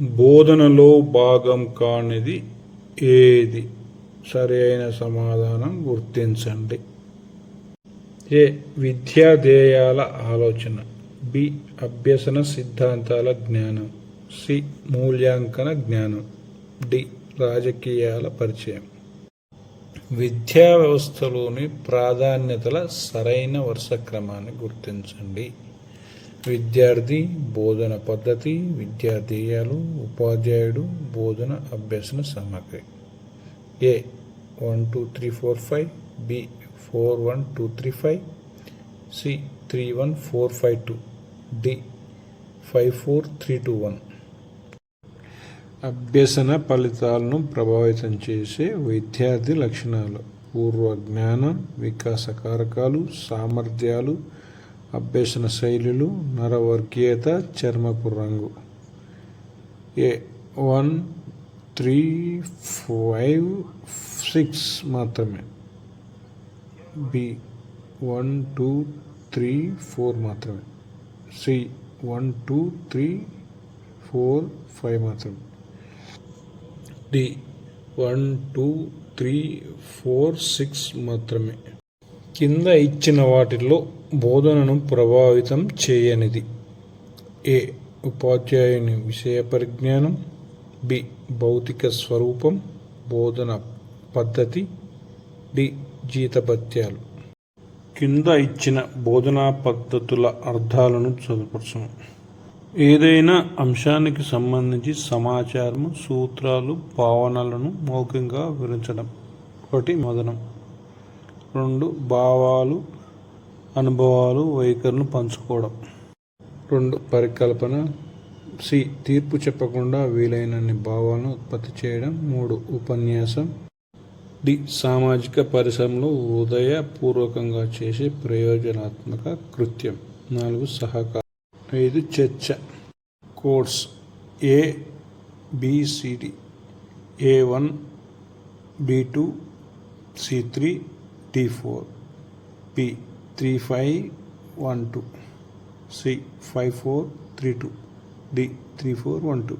బోధనలో భాగం కానిది ఏది? సరైన సమాధానం గుర్తించండి. ఏ. విద్యా ధ్యేయాల ఆలోచన. బి. అభ్యసన సిద్ధాంతాల జ్ఞానం. సి. మూల్యాంకన జ్ఞానం. డి. రాజకీయాల పరిచయం. విద్యా వ్యవస్థలోని ప్రాధాన్యతల సరైన వరుస క్రమాన్ని గుర్తించండి. విద్యార్థి, బోధన పద్ధతి, విద్యా ధ్యేయాలు, ఉపాధ్యాయుడు, బోధన అభ్యసన సామగ్రి. ఏ. 1 2 3 4 5. బి. 4 1 2 3 5. సి. 3 1 4 5 2. డి. 5 4 3 2 1. అభ్యసన ఫలితాలను ప్రభావితం చేసే విద్యార్థి లక్షణాలు. పూర్వ జ్ఞానం, వికాస కారకాలు, సామర్థ్యాలు, అభ్యసన శైలులు, నరవర్గీయత, చర్మపు రంగు. ఏ. 1 3 5 6 మాత్రమే. బి. 1 2 3 4 మాత్రమే. సి. 1 2 3 4 5 మాత్రమే. డి. 1 2 3 4 6 మాత్రమే. కింద ఇచ్చిన వాటిల్లో బోధనను ప్రభావితం చేయనిది. ఏ. ఉపాధ్యాయుని విషయ పరిజ్ఞానం. బి. భౌతిక స్వరూపం, బోధన పద్ధతి. డి. జీతభత్యాలు. కింద ఇచ్చిన బోధనా పద్ధతుల అర్థాలను చదువుపరచము. ఏదైనా అంశానికి సంబంధించి సమాచారము, సూత్రాలు, భావనలను మౌఖికంగా వివరించడం. 1. మదనం. 2. భావాలు, అనుభవాలు, వైఖరులను పంచుకోవడం. 2. పరికల్పన. సి. తీర్పు చెప్పకుండా వీలైనన్ని భావాలను ఉత్పత్తి చేయడం. 3. ఉపన్యాసం. డి. సామాజిక పరిశ్రమలో హృదయపూర్వకంగా చేసే ప్రయోజనాత్మక కృత్యం. 4. సహకారం. 5. చర్చ. కోర్స్. ఏ BCD. A1 B2 C3 D4. B 3 5 1 2. C 5 4 3 2. D 3 4 1 2.